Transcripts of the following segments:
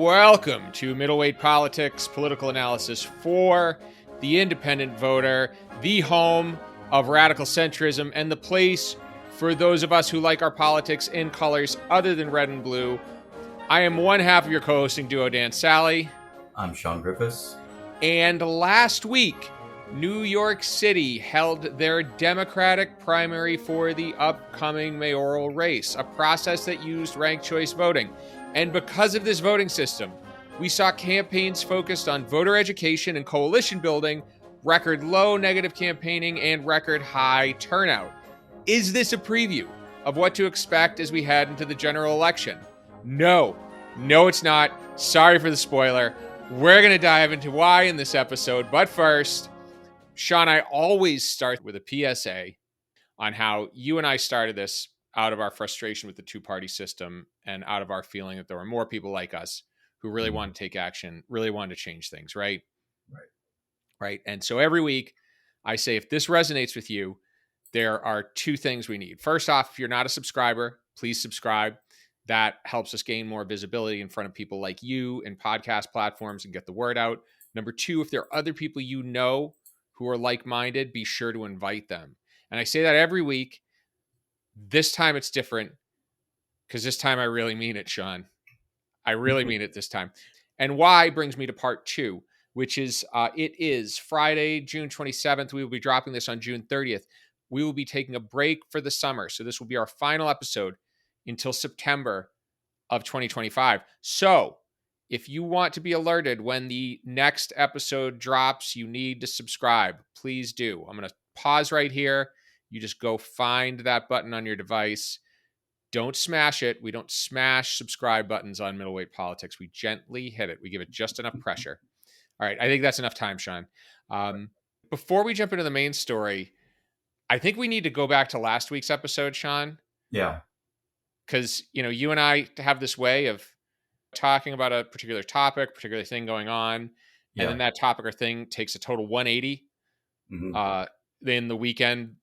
Welcome to Middleweight Politics, political analysis for the independent voter, the home of radical centrism, and the place for those of us who like our politics in colors other than red and blue. I am one half of your co-hosting duo, Dan Sally. I'm Shawn Griffiths. And last week, New York City held their Democratic primary for the upcoming mayoral race, a process that used ranked choice voting. And because of this voting system, we saw campaigns focused on voter education and coalition building, record low negative campaigning, and record high turnout. Is this a preview of what to expect as we head into the general election? No, it's not. Sorry for the spoiler. We're going to dive into why in this episode. But first, Shawn, I always start with a PSA on how you and I started this out of our frustration with the two-party system and out of our feeling that there were more people like us who really wanted to take action, really wanted to change things, right? Right. And so every week I say, if this resonates with you, there are two things we need. First off, if you're not a subscriber, please subscribe. That helps us gain more visibility in front of people like you and podcast platforms and get the word out. Number two, if there are other people you know who are like-minded, be sure to invite them. And I say that every week. This time it's different because this time I really mean it, Shawn. I really mean it this time. And why brings me to part two, which is it is Friday, June 27th. We will be dropping this on June 30th. We will be taking a break for the summer. So this will be our final episode until September of 2025. So if you want to be alerted when the next episode drops, you need to subscribe. Please do. I'm going to pause right here. You just go find that button on your device. Don't smash it. We don't smash subscribe buttons on Middleweight Politics. We gently hit it. We give it just enough pressure. All right. I think that's enough time, Shawn. Before we jump into the main story, I think we need to go back to last week's episode, Shawn. Yeah. Because, you and I have this way of talking about a particular topic, particular thing going on, and then that topic or thing takes a total 180 in the weekend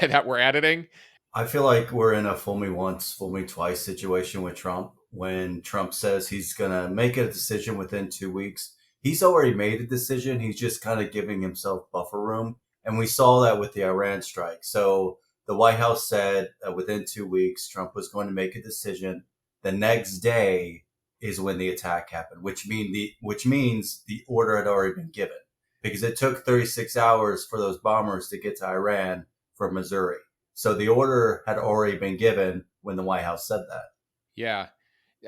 that we're editing. I feel like we're in a fool me once, fool me twice situation with Trump. When Trump says he's going to make a decision within 2 weeks, he's already made a decision. He's just kind of giving himself buffer room. And we saw that with the Iran strike. So the White House said that within 2 weeks, Trump was going to make a decision. The next day is when the attack happened, which means the order had already been given, because it took 36 hours for those bombers to get to Iran from Missouri. So the order had already been given when the White House said that. Yeah.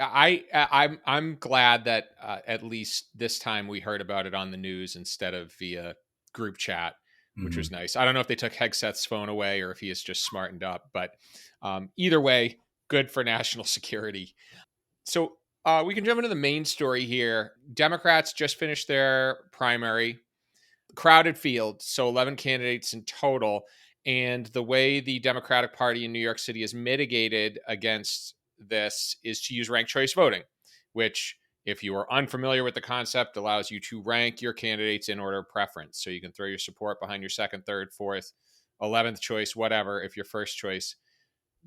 I'm glad that at least this time we heard about it on the news instead of via group chat, which was nice. I don't know if they took Hegseth's phone away or if he is just smartened up, but either way, good for national security. So we can jump into the main story here. Democrats just finished their primary, crowded field, so 11 candidates in total. And the way the Democratic Party in New York City is mitigated against this is to use ranked choice voting, which, if you are unfamiliar with the concept, allows you to rank your candidates in order of preference. So you can throw your support behind your second, third, fourth, 11th choice, whatever, if your first choice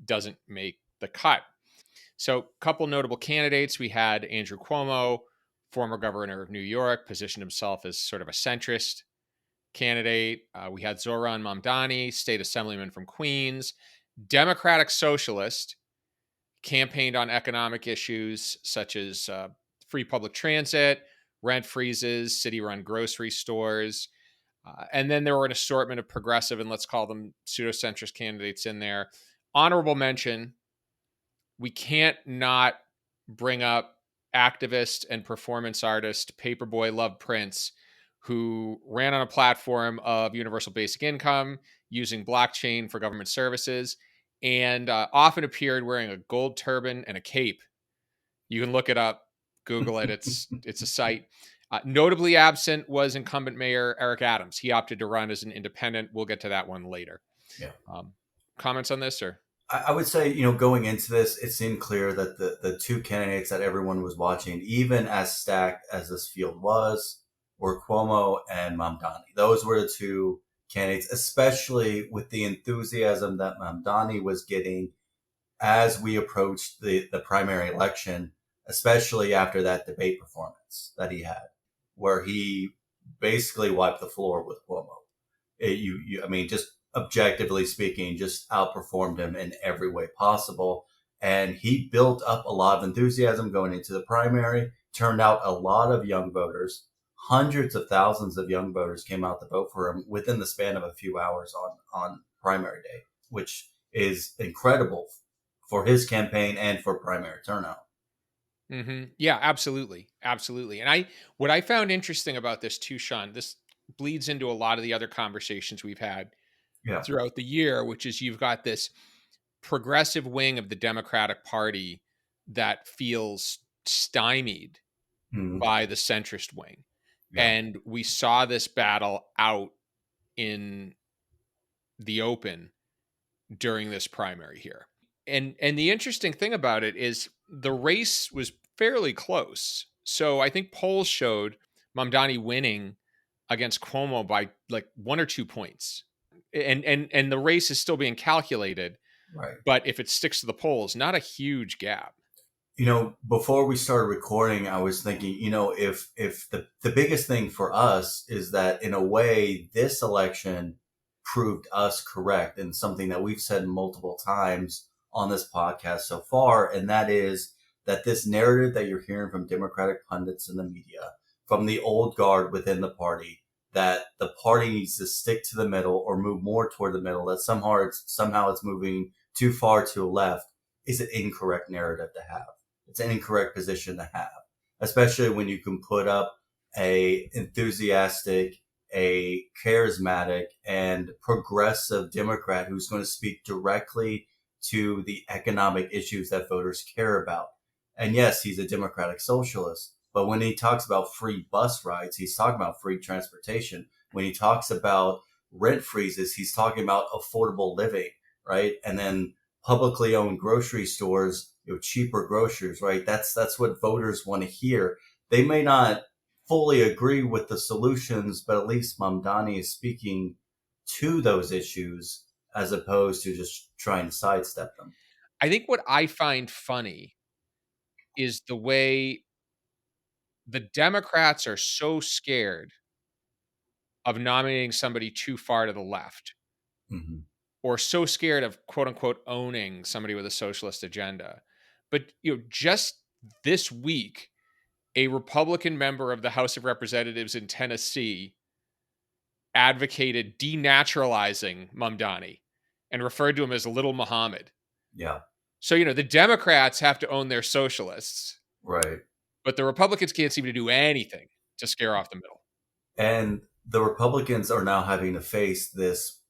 doesn't make the cut. So a couple notable candidates. We had Andrew Cuomo, former governor of New York, positioned himself as sort of a centrist candidate. We had Zohran Mamdani, state assemblyman from Queens. Democratic Socialist, campaigned on economic issues such as free public transit, rent freezes, city-run grocery stores. And then there were an assortment of progressive and let's call them pseudo-centrist candidates in there. Honorable mention, we can't not bring up activist and performance artist Paperboy Love Prince, who ran on a platform of universal basic income using blockchain for government services and often appeared wearing a gold turban and a cape. You can look it up, Google it. It's a site. Notably absent was incumbent Mayor Eric Adams. He opted to run as an independent. We'll get to that one later. Yeah. Comments on this, or? I would say, going into this, it seemed clear that the two candidates that everyone was watching, even as stacked as this field was, were Cuomo and Mamdani. Those were the two candidates, especially with the enthusiasm that Mamdani was getting as we approached the primary election especially after that debate performance that he had, where he basically wiped the floor with Cuomo. I mean, just objectively speaking, just outperformed him in every way possible. And he built up a lot of enthusiasm going into the primary, turned out a lot of young voters. Hundreds of thousands of young voters came out to vote for him within the span of a few hours on primary day, which is incredible for his campaign and for primary turnout. Yeah, absolutely. Absolutely. And what I found interesting about this too, Shawn, this bleeds into a lot of the other conversations we've had Yeah. throughout the year, which is you've got this progressive wing of the Democratic Party that feels stymied Mhm. by the centrist wing. Yeah. And we saw this battle out in the open during this primary here. And the interesting thing about it is the race was fairly close. So I think polls showed Mamdani winning against Cuomo by like 1 or 2 points. And the race is still being calculated, Right. but if it sticks to the polls, not a huge gap. Before we started recording, I was thinking, if the biggest thing for us is that in a way, this election proved us correct and something that we've said multiple times on this podcast so far, and that is that this narrative that you're hearing from Democratic pundits in the media, from the old guard within the party, that the party needs to stick to the middle or move more toward the middle, that somehow it's moving too far to the left, is an incorrect narrative to have. It's an incorrect position to have, especially when you can put up a enthusiastic, a charismatic, and progressive Democrat who's going to speak directly to the economic issues that voters care about. And yes, he's a democratic socialist, but when he talks about free bus rides, he's talking about free transportation. When he talks about rent freezes, he's talking about affordable living, right? And then publicly owned grocery stores, cheaper groceries, right? That's what voters want to hear. They may not fully agree with the solutions, but at least Mamdani is speaking to those issues as opposed to just trying to sidestep them. I think what I find funny is the way the Democrats are so scared of nominating somebody too far to the left, Mm-hmm. or so scared of quote unquote owning somebody with a socialist agenda. But just this week, a Republican member of the House of Representatives in Tennessee advocated denaturalizing Mamdani and referred to him as Little Muhammad. Yeah, So, the Democrats have to own their socialists, right. but the Republicans can't seem to do anything to scare off the middle. And the Republicans are now having to face this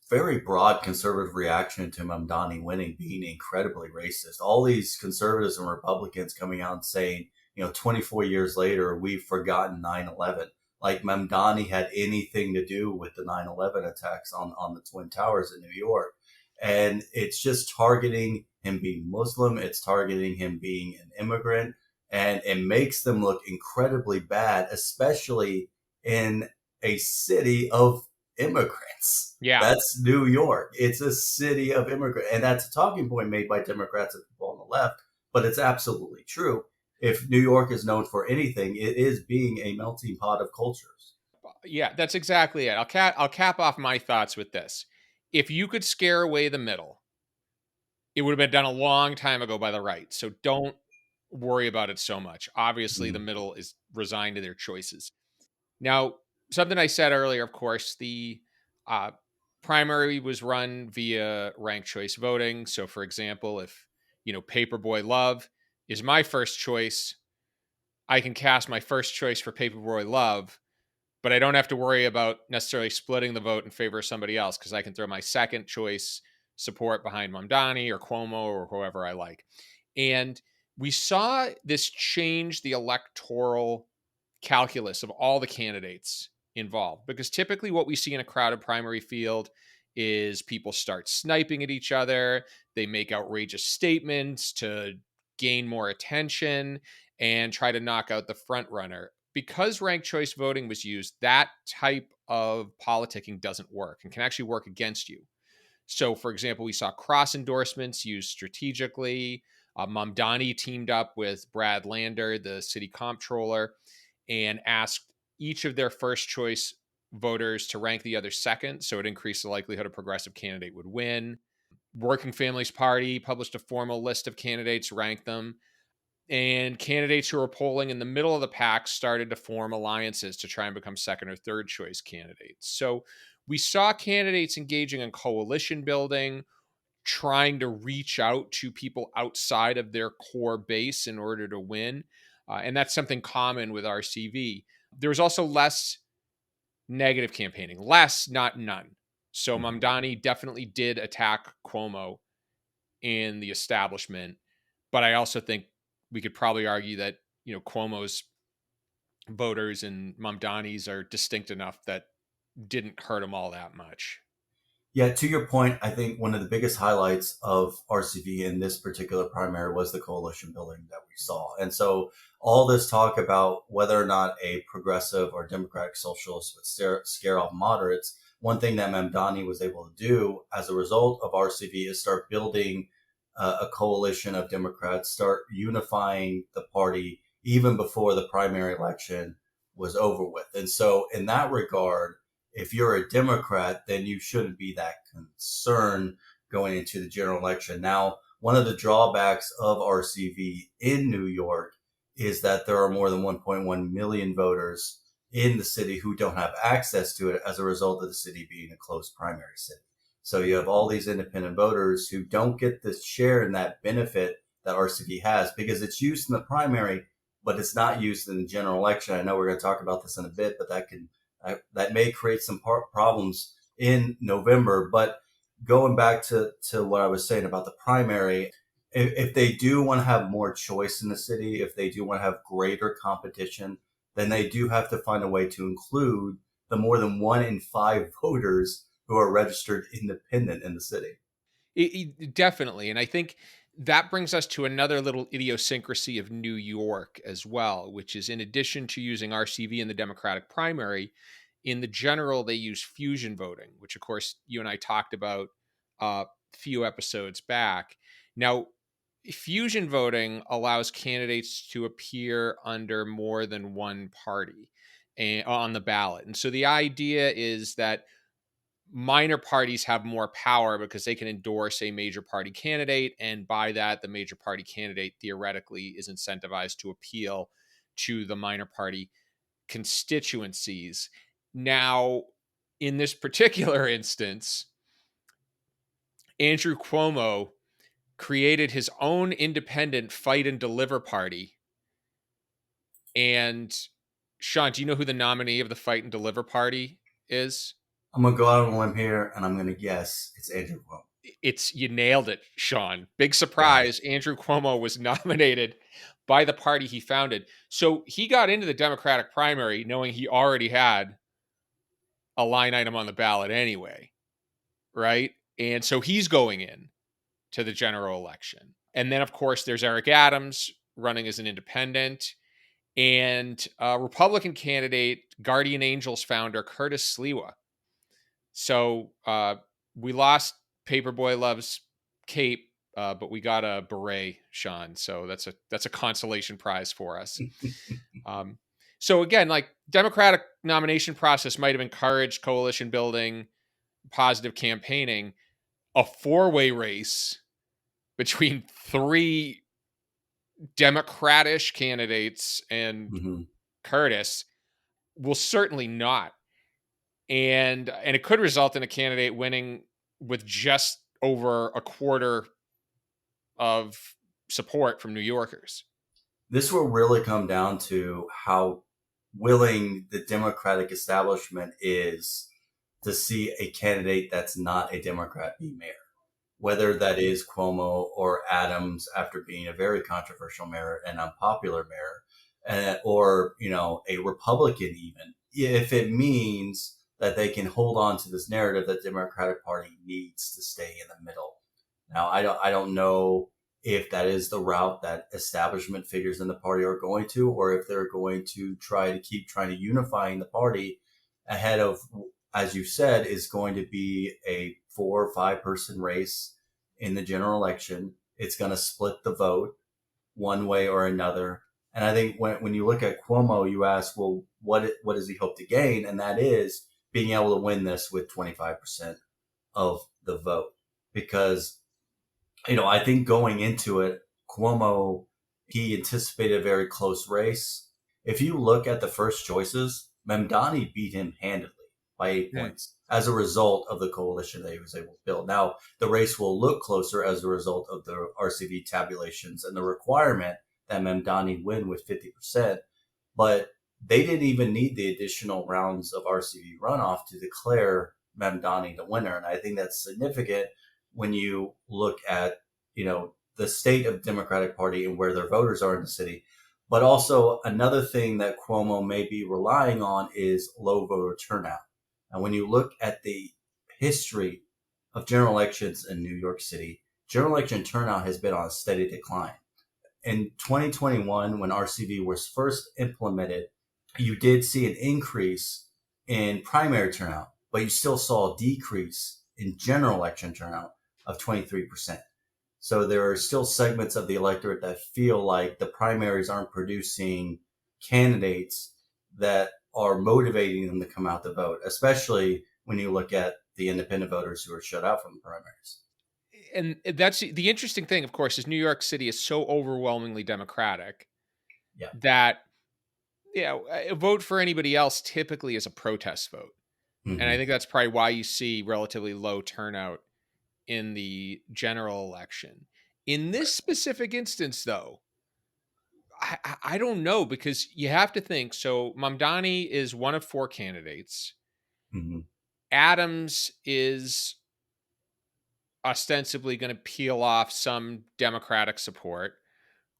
very broad conservative reaction to Mamdani winning being incredibly racist. All these conservatives and Republicans coming out and saying, 24 years later, we've forgotten 9/11. Like Mamdani had anything to do with the 9/11 attacks on the Twin Towers in New York. And it's just targeting him being Muslim. It's targeting him being an immigrant. And it makes them look incredibly bad, especially in a city of immigrants. Yeah. That's New York. It's a city of immigrants. And that's a talking point made by Democrats and people on the left, but it's absolutely true. If New York is known for anything, it is being a melting pot of cultures. Yeah, that's exactly it. I'll cap off my thoughts with this. If you could scare away the middle, it would have been done a long time ago by the right. So don't worry about it so much. Obviously, the Mm. middle is resigned to their choices. Now, something I said earlier, of course, the uh, primary was run via ranked choice voting. So, for example, if Paperboy Love is my first choice, I can cast my first choice for Paperboy Love, but I don't have to worry about necessarily splitting the vote in favor of somebody else because I can throw my second choice support behind Mamdani or Cuomo or whoever I like. And we saw this change the electoral calculus of all the candidates involved because typically what we see in a crowded primary field is people start sniping at each other, they make outrageous statements to gain more attention and try to knock out the front runner. Because ranked choice voting was used, that type of politicking doesn't work and can actually work against you. So, for example, we saw cross endorsements used strategically. Mamdani teamed up with Brad Lander, the city comptroller, and asked each of their first choice voters to rank the other second, so it increased the likelihood a progressive candidate would win. Working Families Party published a formal list of candidates, ranked them, and candidates who were polling in the middle of the pack started to form alliances to try and become second or third choice candidates. So we saw candidates engaging in coalition building, trying to reach out to people outside of their core base in order to win. And that's something common with RCV. There was also less negative campaigning, less, not none. So Mhm. Mamdani definitely did attack Cuomo in the establishment, but I also think we could probably argue that Cuomo's voters and Mamdani's are distinct enough that didn't hurt him all that much. Yeah, to your point, I think one of the biggest highlights of RCV in this particular primary was the coalition building that we saw. And so all this talk about whether or not a progressive or democratic socialist would scare off moderates, one thing that Mamdani was able to do as a result of RCV is start building a coalition of Democrats, start unifying the party even before the primary election was over with. And so in that regard, if you're a Democrat, then you shouldn't be that concerned going into the general election. Now, one of the drawbacks of RCV in New York is that there are more than 1.1 million voters in the city who don't have access to it as a result of the city being a closed primary city. So you have all these independent voters who don't get the share in that benefit that RCV has because it's used in the primary, but it's not used in the general election. I know we're going to talk about this in a bit, but that may create some problems in November. But going back to what I was saying about the primary, if they do want to have more choice in the city, if they do want to have greater competition, then they do have to find a way to include the more than 1 in 5 voters who are registered independent in the city. Definitely. And I think that brings us to another little idiosyncrasy of New York as well, which is in addition to using RCV in the Democratic primary, in the general, they use fusion voting, which, of course, you and I talked about a few episodes back. Now, fusion voting allows candidates to appear under more than one party on the ballot. And so the idea is that minor parties have more power because they can endorse a major party candidate. And by that, the major party candidate theoretically is incentivized to appeal to the minor party constituencies. Now, in this particular instance, Andrew Cuomo created his own independent fight and deliver party. And Shawn, do you know who the nominee of the fight and deliver party is? I'm going to go out on a limb here and I'm going to guess it's Andrew Cuomo. You nailed it, Shawn. Big Got it. surprise. Andrew Cuomo was nominated by the party he founded. So he got into the Democratic primary knowing he already had a line item on the ballot anyway, right? And so he's going in to the general election. And then, of course, there's Eric Adams running as an independent and Republican candidate, Guardian Angels founder Curtis Sliwa. So we lost Paperboy Loves Cape, but we got a beret, Shawn. So that's a consolation prize for us. So again, like Democratic nomination process might have encouraged coalition building, positive campaigning. A four-way race between three Democratish candidates and Mhm. Curtis will certainly not. And it could result in a candidate winning with just over a quarter of support from New Yorkers. This will really come down to how willing the Democratic establishment is to see a candidate that's not a Democrat be mayor, whether that is Cuomo or Adams after being a very controversial mayor and unpopular mayor, or a Republican even, if it means that they can hold on to this narrative that the Democratic Party needs to stay in the middle. Now, I don't know if that is the route that establishment figures in the party are going to, or if they're going to try to keep trying to unifying the party ahead of, as you said, is going to be a 4 or 5 person race in the general election. it's going to split the vote one way or another. And I think when you look at Cuomo, you ask, well, what does he hope to gain? And that is being able to win this with 25% of the vote. Because, I think going into it, Cuomo, he anticipated a very close race. If you look at the first choices, Mamdani beat him handedly by 8 points as a result of the coalition that he was able to build. Now, the race will look closer as a result of the RCV tabulations and the requirement that Mamdani win with 50%. But they didn't even need the additional rounds of RCV runoff to declare Mamdani the winner. And I think that's significant when you look at, the state of the Democratic Party and where their voters are in the city. But also another thing that Cuomo may be relying on is low voter turnout. And when you look at the history of general elections in New York City, general election turnout has been on a steady decline. In 2021, when RCV was first implemented, you did see an increase in primary turnout, but you still saw a decrease in general election turnout of 23%. So there are still segments of the electorate that feel like the primaries aren't producing candidates that are motivating them to come out to vote, especially when you look at the independent voters who are shut out from the primaries. And that's the interesting thing, of course, is New York City is so overwhelmingly Democratic Yeah. that a vote for anybody else typically is a protest vote. And I Mm-hmm. think that's probably why you see relatively low turnout in the general election. In this specific instance, though, I don't know, because you have to think. So Mamdani is one of four candidates. Mm-hmm. Adams is ostensibly going to peel off some Democratic support.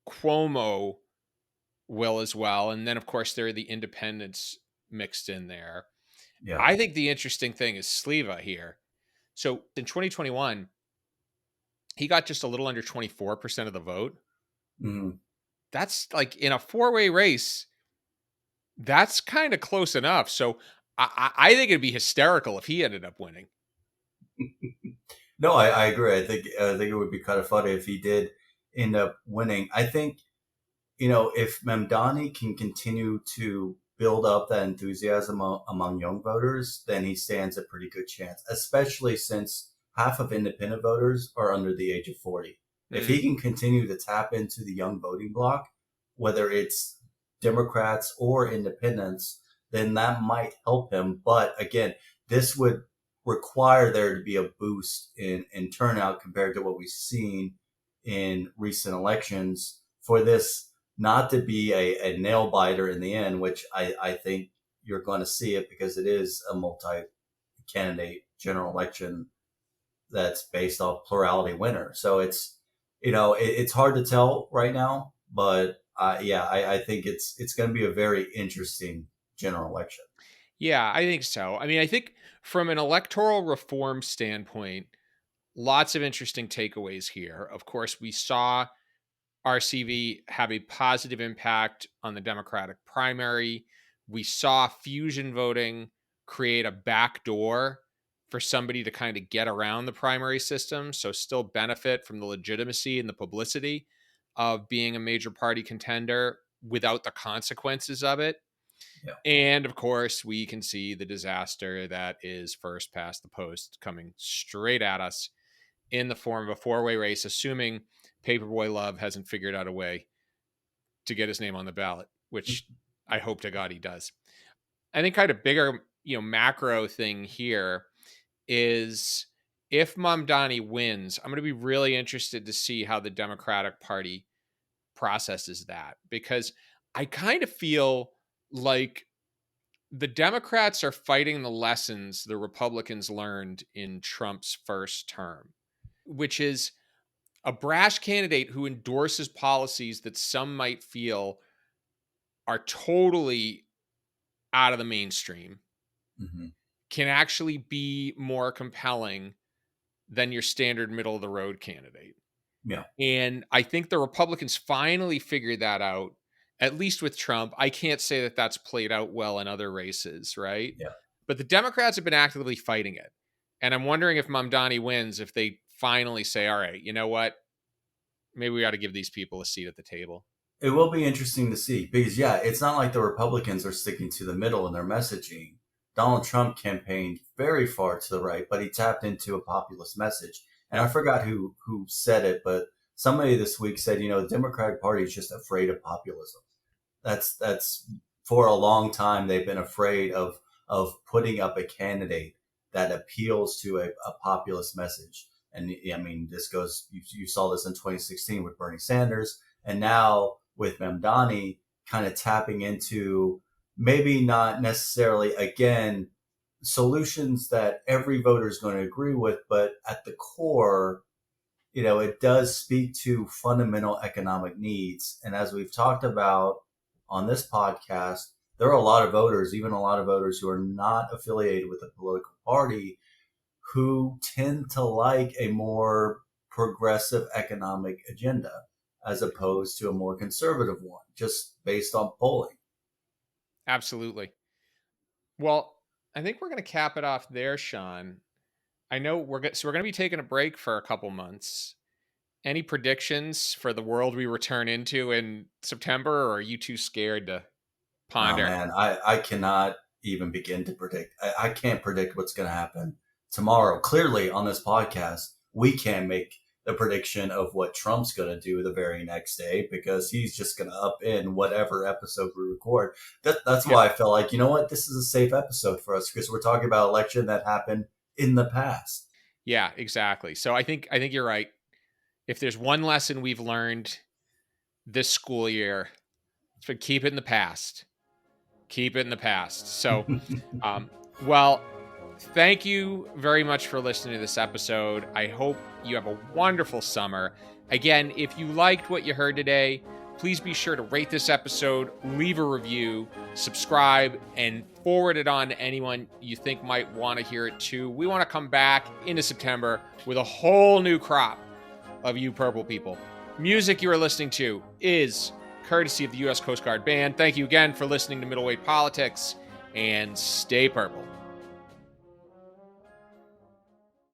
Cuomo will as well. And then, of course, there are the independents mixed in there. Yeah. I think the interesting thing is Sleva here. So in 2021, he got just a little under 24% of the vote. Mm-hmm. That's like in a four-way race, that's kind of close enough. So I think it'd be hysterical if he ended up winning. No, I agree. I think it would be kind of funny if he did end up winning. I think, if Mamdani can continue to build up that enthusiasm among young voters, then he stands a pretty good chance, especially since half of independent voters are under the age of 40. If he Mm. can continue to tap into the young voting bloc, whether it's Democrats or independents, then that might help him. But again, this would require there to be a boost in turnout compared to what we've seen in recent elections for this not to be a nail biter in the end, which I think you're going to see it because it is a multi candidate general election that's based off plurality winner. So it's hard to tell right now, but yeah, I think it's going to be a very interesting general election. Yeah, I think so. I mean, I think from an electoral reform standpoint, lots of interesting takeaways here. Of course, we saw RCV have a positive impact on the Democratic primary. We saw fusion voting create a back door for somebody to kind of get around the primary system. So, still benefit from the legitimacy and the publicity of being a major party contender without the consequences of it. Yeah. And of course, we can see the disaster that is first past the post coming straight at us in the form of a four-way race, assuming Paperboy Love hasn't figured out a way to get his name on the ballot, which I hope to God he does. I think kind of bigger, macro thing here is if Mamdani wins, I'm going to be really interested to see how the Democratic Party processes that, because I kind of feel like the Democrats are fighting the lessons the Republicans learned in Trump's first term, which is a brash candidate who endorses policies that some might feel are totally out of the mainstream Mm-hmm. can actually be more compelling than your standard middle of the road candidate. Yeah. And I think the Republicans finally figured that out, at least with Trump. I can't say that that's played out well in other races, right? Yeah. But the Democrats have been actively fighting it. And I'm wondering if Mamdani wins, if they finally say, all right, you know what? maybe we ought to give these people a seat at the table. It will be interesting to see because, yeah, it's not like the Republicans are sticking to the middle in their messaging. Donald Trump campaigned very far to the right, but he tapped into a populist message. And I forgot who said it, but somebody this week said, the Democratic Party is just afraid of populism. That's for a long time they've been afraid of putting up a candidate that appeals to a populist message. And I mean, this goes. You saw this in 2016 with Bernie Sanders, and now with Mamdani, kind of tapping into maybe not necessarily again solutions that every voter is going to agree with, but at the core, it does speak to fundamental economic needs. And as we've talked about on this podcast, there are a lot of voters, even a lot of voters who are not affiliated with a political party, who tend to like a more progressive economic agenda as opposed to a more conservative one, just based on polling. Absolutely. Well, I think we're going to cap it off there, Shawn. I know we're going to be taking a break for a couple months. Any predictions for the world we return into in September, or are you too scared to ponder? Oh man, I cannot even begin to predict. I can't predict what's going to happen tomorrow. Clearly, on this podcast, we can make the prediction of what Trump's going to do the very next day because he's just going to up in whatever episode we record. That's why I felt like, this is a safe episode for us because we're talking about an election that happened in the past. Yeah, exactly. So I think you're right. If there's one lesson we've learned this school year, it's been keep it in the past. Keep it in the past. So, well, thank you very much for listening to this episode. I hope you have a wonderful summer. Again, if you liked what you heard today, please be sure to rate this episode, leave a review, subscribe, and forward it on to anyone you think might want to hear it too. We want to come back into September with a whole new crop of you purple people. Music you are listening to is courtesy of the U.S. Coast Guard Band. Thank you again for listening to Middleweight Politics, and stay purple.